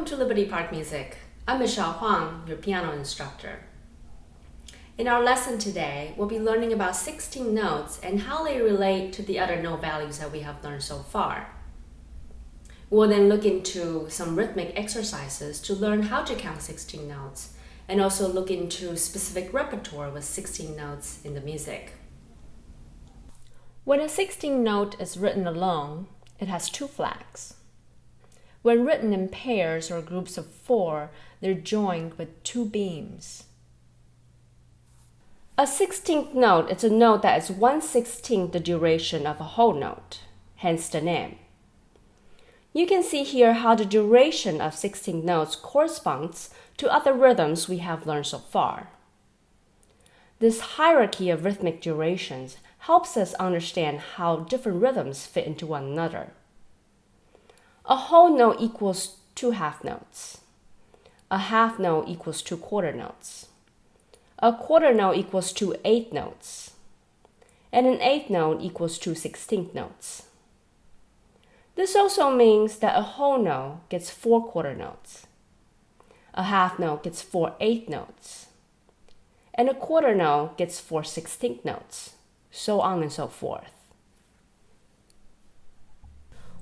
Welcome to Liberty Park Music. I'm Michelle Huang, your piano instructor. In our lesson today, we'll be learning about 16 notes and how they relate to the other note values that we have learned so far. We'll then look into some rhythmic exercises to learn how to count 16 notes, and also look into specific repertoire with 16 notes in the music. When a 16 note is written alone, it has two flags. When written in pairs or groups of 4, they're joined with 2 beams. A 16th note is a note that is 1/16 the duration of a whole note, hence the name. You can see here how the duration of 16 notes corresponds to other rhythms we have learned so far. This hierarchy of rhythmic durations helps us understand how different rhythms fit into one another. A whole note equals 2 half notes. A half note equals 2 quarter notes. A quarter note equals 2 eighth notes. And an eighth note equals 2 16th notes. This also means that a whole note gets 4 quarter notes. A half note gets 4 eighth notes. And a quarter note gets 4 16th notes, so on and so forth.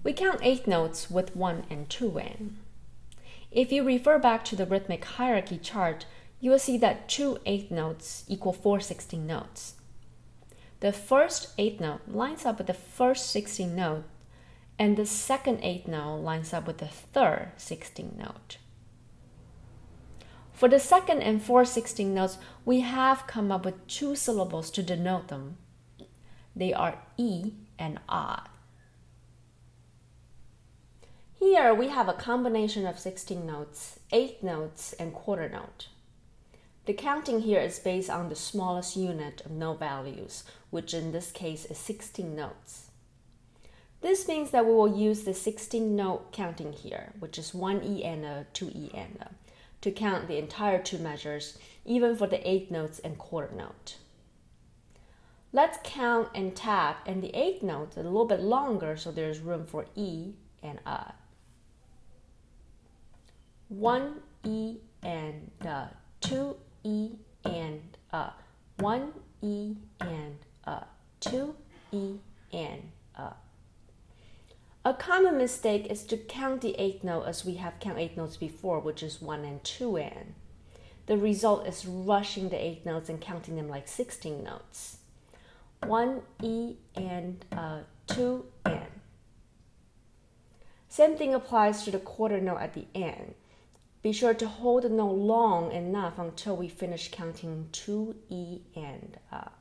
We count eighth notes with 1 and 2 in. If you refer back to the rhythmic hierarchy chart, you will see that 2 eighth notes equal 4 16 notes. The first eighth note lines up with the first 16 note, and the second eighth note lines up with the third 16 note. For the second and fourth 16 notes, we have come up with 2 syllables to denote them. They are E and A. Here we have a combination of 16 notes, eighth notes, and quarter note. The counting here is based on the smallest unit of note values, which in this case is 16 notes. This means that we will use the 16 note counting here, which is 1 E and a, 2 E and a, to count the entire 2 measures, even for the eighth notes and quarter note. Let's count and tap, and the eighth note is a little bit longer, so there's room for E and A. 1 E and A, 2 E and A, 1 E and A, 2 E and A. A common mistake is to count the eighth note as we have counted 8 notes before, which is 1 and 2 in. The result is rushing the 8 notes and counting them like 16 notes. 1 E and 2 N. Same thing applies to the quarter note at the end. Be sure to hold the note long enough until we finish counting 2 E and A.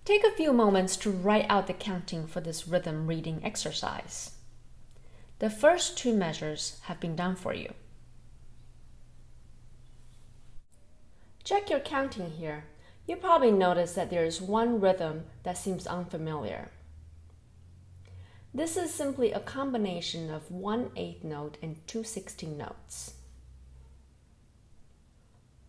Take a few moments to write out the counting for this rhythm reading exercise. The first 2 measures have been done for you. Check your counting here. You probably notice that there is one rhythm that seems unfamiliar. This is simply a combination of 1 eighth note and 2 16 notes.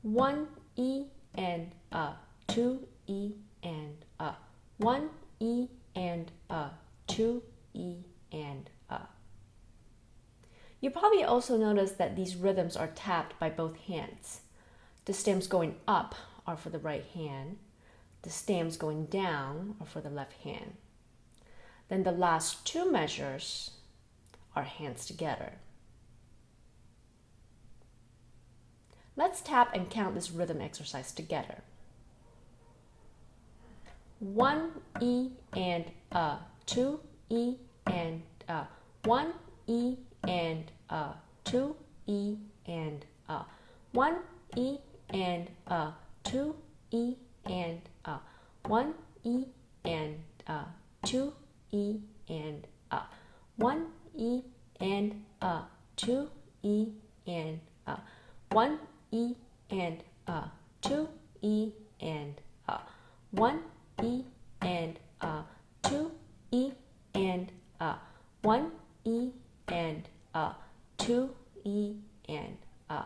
1 E and A, 2 E and A, 1 E and A, 2 E and A. You probably also notice that these rhythms are tapped by both hands. The stems going up are for the right hand. The stems going down are for the left hand. Then the last 2 measures are hands together. Let's tap and count this rhythm exercise together. 1 E and A, 2 E and A, 1 E and A, 2 E and A, 1 E and A, 2 E and A, 1 E and A, 2 E and A, 1 E and A, 2 E and A, 1 E and A, 2 E and A, 1 E and A, 2 E and A, 1 E and A, 2 E and A.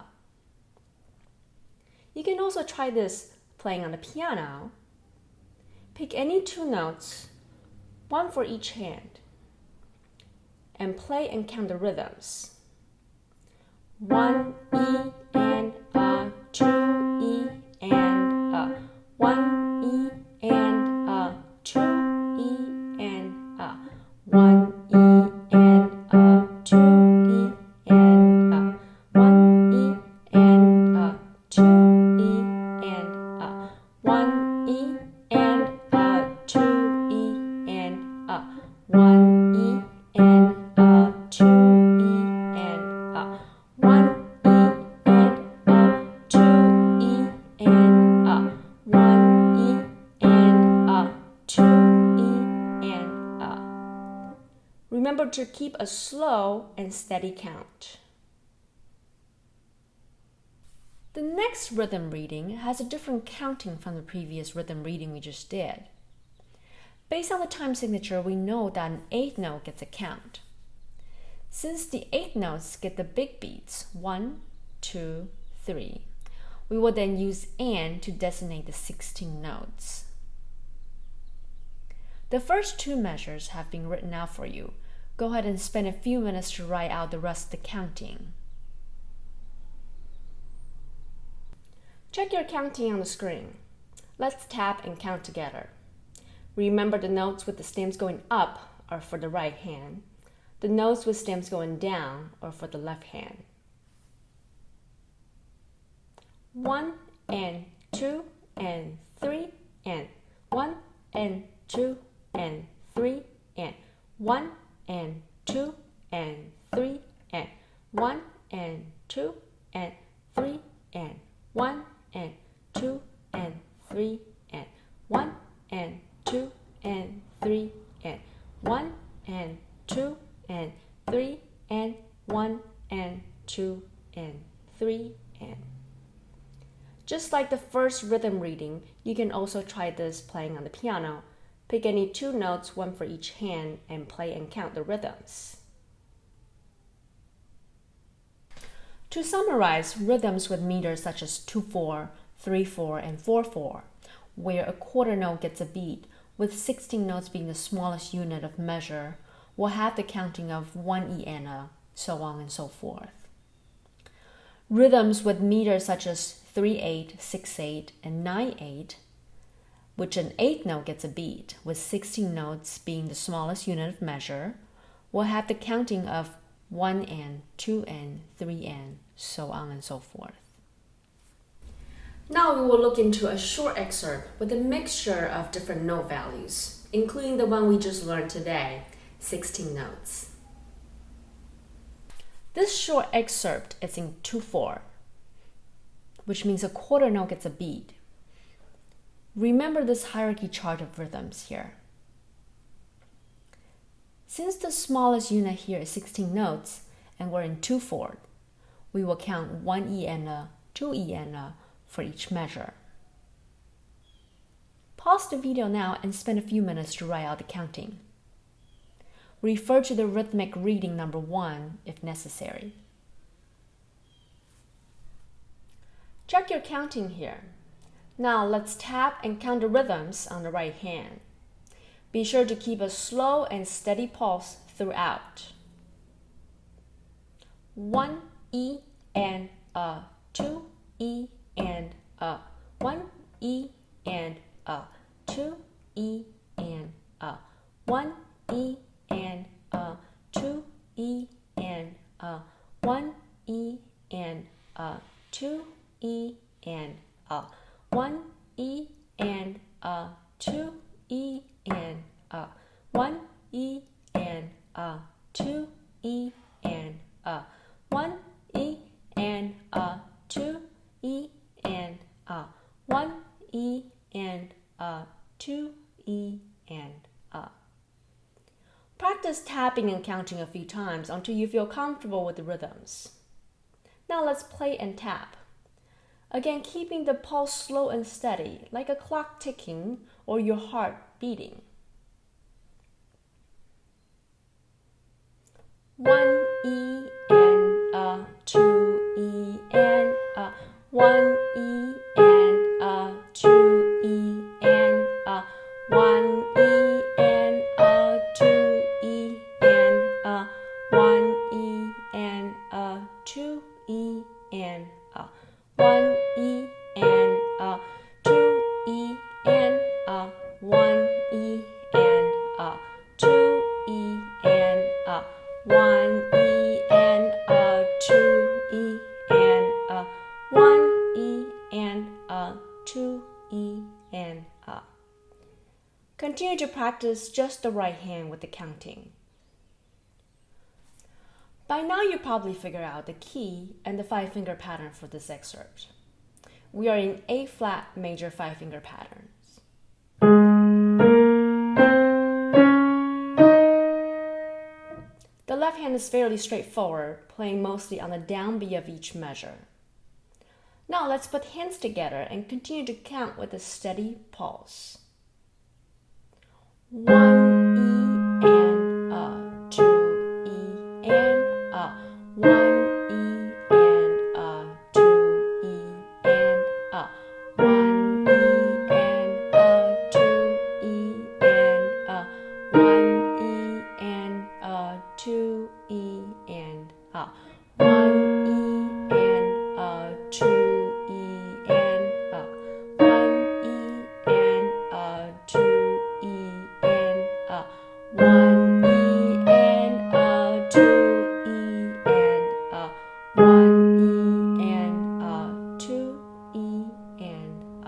You can also try this playing on the piano. Pick any 2 notes, 1 for each hand, and play and count the rhythms. 1 E and a, 2 E and a, 1 E and a, 2 E and a, 1 E and a, 2 E and a, 1 E and a, 2 E and a, 1 E and a, 2 E and a, 1 E and a, 2 E and a, 1 E and a, 2 E and a, 1 E and a, 2 E and a. Remember to keep a slow and steady count. The next rhythm reading has a different counting from the previous rhythm reading we just did. Based on the time signature, we know that an eighth note gets a count. Since the eighth notes get the big beats, 1, 2, 3, we will then use and to designate the 16 notes. The first two measures have been written out for you. Go ahead and spend a few minutes to write out the rest of the counting. Check your counting on the screen. Let's tap and count together. Remember the notes with the stems going up are for the right hand. The notes with stems going down are for the left hand. 1 and 2 and 3 and 1 and 2 and 3 and 1 and 2 and 3 and 1 and 2 and 3 and 1 and 2 and 3 and 1 and 2 and 3 and 1 and 2 and 3 and 1 and 2 and 3 and. Just like the first rhythm reading, you can also try this playing on the piano. Pick any two notes, one for each hand, and play and count the rhythms. To summarize, rhythms with meters such as 2/4, 3/4, and 4/4, where a quarter note gets a beat, with 16 notes being the smallest unit of measure, will have the counting of 1 E and a, so on and so forth. Rhythms with meters such as 3/8, 6/8, and 9/8, which an eighth note gets a beat, with 16 notes being the smallest unit of measure, will have the counting of 1 and, 2 and, 3 and, so on and so forth. Now we will look into a short excerpt with a mixture of different note values, including the one we just learned today, 16 notes. This short excerpt is in 2/4, which means a quarter note gets a beat. Remember this hierarchy chart of rhythms here. Since the smallest unit here is 16 notes, and we're in 2/4, we will count 1 E and a, 2 E and a for each measure. Pause the video now and spend a few minutes to write out the counting. Refer to the rhythmic reading number 1 if necessary. Check your counting here. Now let's tap and count the rhythms on the right hand. Be sure to keep a slow and steady pulse throughout. 1 E and a, 2 E and a, 1 E and a, 2 E and a, 1 E and a, 2 E and a, 1 E and a, 2 E and a, 1 E and a, 2 E and a, 1 E and a, 2 E and a, 1 E and a, 2 E and a, 1 E and a, 2 E and a. Practice tapping and counting a few times until you feel comfortable with the rhythms. Now let's play and tap. Again, keeping the pulse slow and steady, like a clock ticking or your heart beating. 1 E and a, 2 E and a, 1 E and a, 2 E and a, 1 E and a, 2 E and a, E and a, 2 E and a, 1 E and a, 2 E and a, 1 E and a, 2 E and a, 1 E and a, 2 E and a, 1 E and a, 2 E and a. Continue to practice just the right hand with the counting. By now you probably figured out the key and the 5-finger pattern for this excerpt. We are in A-flat major 5-finger patterns. The left hand is fairly straightforward, playing mostly on the downbeat of each measure. Now let's put hands together and continue to count with a steady pulse. 1 E and a, 2 E and a, 1 E and a, 2 E and a, 1 E and a, 2 E and a, 1 E and a, 2 E and a, 1 E and a, 2 E and a, 1 E and a, 2 E and a, 1 E and a, 2 E and a, 1 E and a, 2 E and a.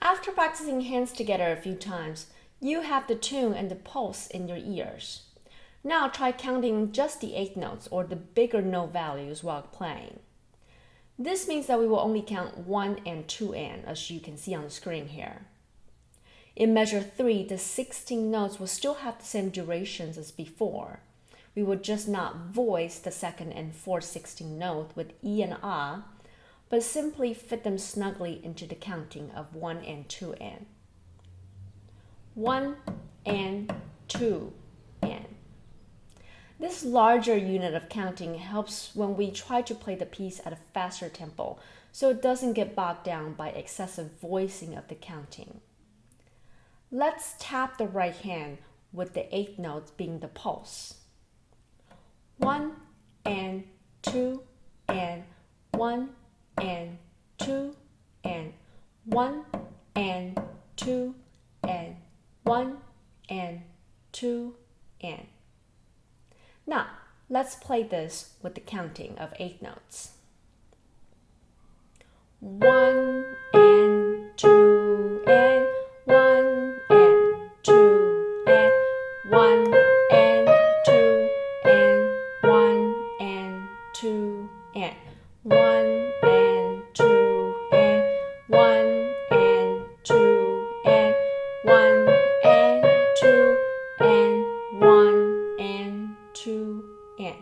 After practicing hands together a few times, you have the tune and the pulse in your ears. Now try counting just the 8 notes or the bigger note values while playing. This means that we will only count 1 and 2 and, as you can see on the screen here. In measure 3, the 16 notes will still have the same durations as before. We will just not voice the second and fourth 16 notes with E and A, but simply fit them snugly into the counting of 1 and 2 and. 1 and 2 and. This larger unit of counting helps when we try to play the piece at a faster tempo, so it doesn't get bogged down by excessive voicing of the counting. Let's tap the right hand with the 8 notes being the pulse. 1 and 2 and 1 and 2 and 1 and 2 and 1 and 2 and. Now, let's play this with the counting of 8 notes. 1 and 2 and 1 and 2 and 1 and 2 and 1 and 2 and 1 and 2 and 1 and 2 and 1 and 2 and 1 and 2 and.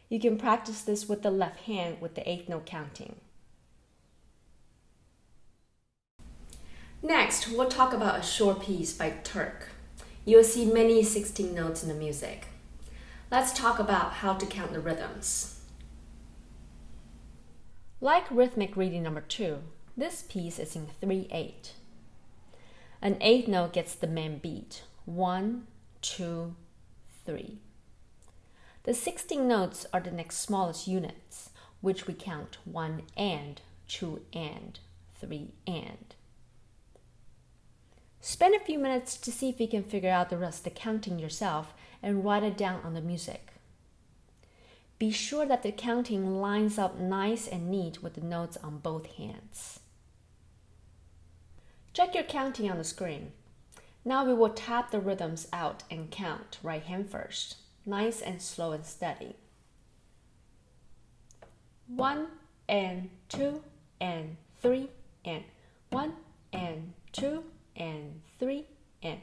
You can practice this with the left hand with the 8-note counting. Next, we'll talk about a short piece by Turk. You'll see many 16 notes in the music. Let's talk about how to count the rhythms. Like rhythmic reading number 2, this piece is in 3/8. An 8th note gets the main beat, 1, 2, 3. The 16 notes are the next smallest units, which we count 1 and, 2 and, 3 and. Spend a few minutes to see if you can figure out the rest of the counting yourself and write it down on the music. Be sure that the counting lines up nice and neat with the notes on both hands. Check your counting on the screen. Now we will tap the rhythms out and count right hand first, nice and slow and steady. 1 and 2 and 3 and 1 and 2 and 3 and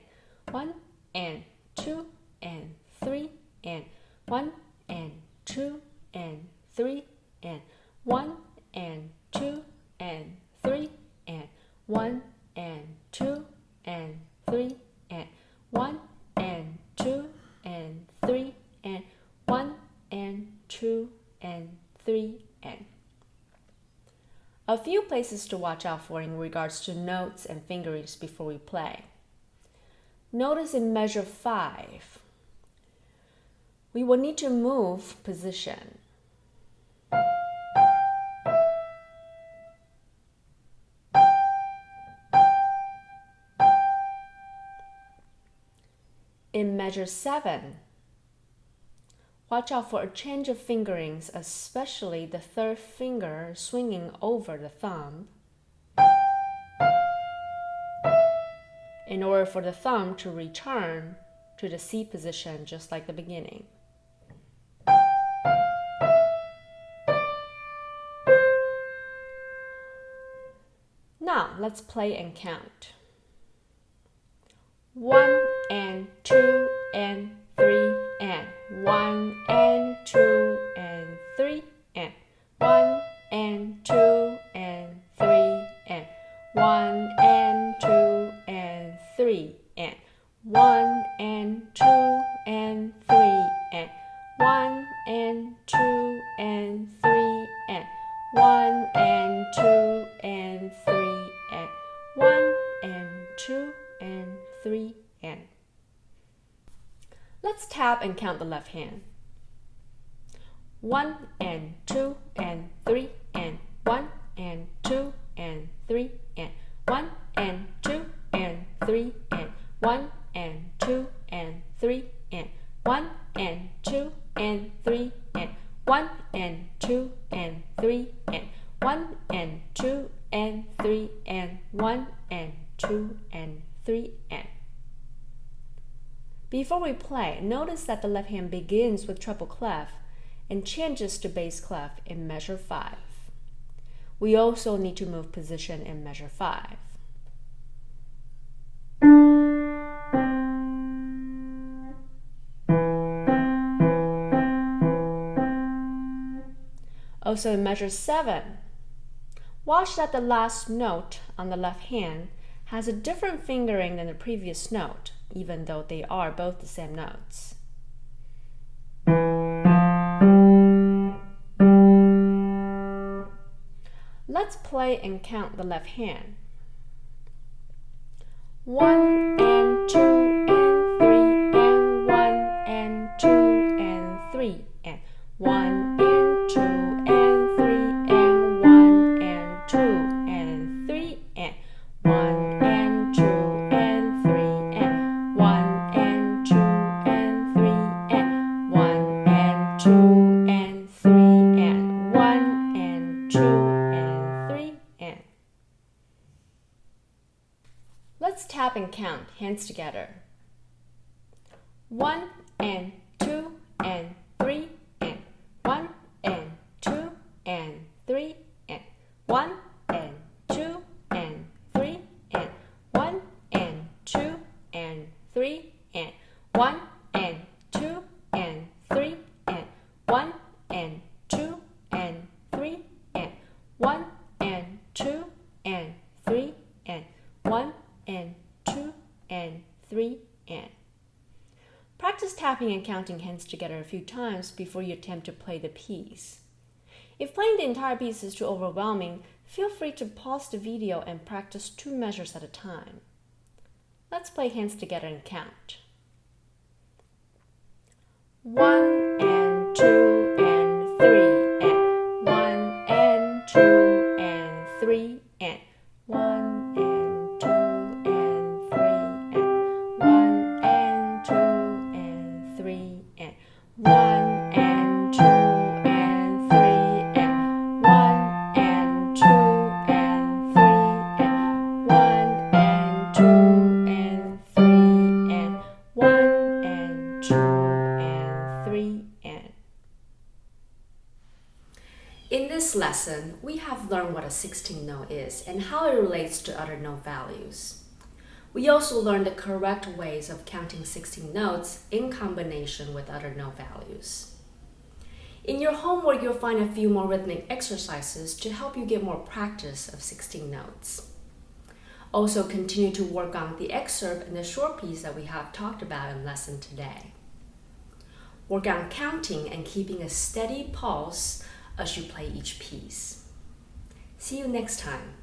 1 and 2 and 3 and 1 and 2 and 3 and 1 and 2 and 3 and 1 and 2 and 3 and 1 and 2 and 3 and 1 and 2 and 3 and. A few places to watch out for in regards to notes and fingerings before we play. Notice in measure 5, we will need to move position. In measure 7, watch out for a change of fingerings, especially the third finger swinging over the thumb, in order for the thumb to return to the C position just like the beginning. Now, let's play and count. 1 and 2 and 3 and 1 and 2 and 3 and 1 and 2 and 3 and 1 and 2 and 3 and 1 and 2 and 3 and 1 and 2 and 3 and 1 and 2 and 3 and 1 and 2 and 3 and. Let's tap and count the left hand. 1 and 2 and 3 and 1 and 2 and 3 and 1 and 2 and 3 and 1 and 2 and 3 and 1 and 2 and 3 and 1 and 2 and 3 and 1 and 2 and 3 and 1 and 2 and 3 and. Before we play, notice that the left hand begins with treble clef and changes to bass clef in measure 5. We also need to move position in measure 5. Also in measure 7, watch that the last note on the left hand has a different fingering than the previous note, even though they are both the same notes. Let's play and count the left hand. 1 and 2 and 3 and 1 and 2 and 3 and 1 and 2 and 3 and 1 and 2 and 3 and 1 and 2 and 3 and 1 and 2 and 3 and 1 and 2 and 3 and 1 and 2 and 3 and. Let's tap and count, hands together. 1 and 2 and 3 and 1 and 2 and 3 and 1 and 2 and 3 and 1 and 2 and 3 and 1 and 2 and 3 and 1 and 2 and 3 and 1 and 2 and 3 and 1 and 2 and 3 and. Practice tapping and counting hands together a few times before you attempt to play the piece. If playing the entire piece is too overwhelming, feel free to pause the video and practice 2 measures at a time. Let's play hands together and count. 1 and 2 and 3 and 1 and 2 and 3 and 1 and 2 and 3 and 1 and 2 and 3 and 1 and 2 and 3 and 1 and 2 and 3 and 1 and 2 and 3 and 1 and 2 and 3 and. In this lesson, we have learned what a 16th note is and how it relates to other note values. We also learned the correct ways of counting 16 notes in combination with other note values. In your homework, you'll find a few more rhythmic exercises to help you get more practice of 16 notes. Also, continue to work on the excerpt and the short piece that we have talked about in lesson today. Work on counting and keeping a steady pulse as you play each piece. See you next time.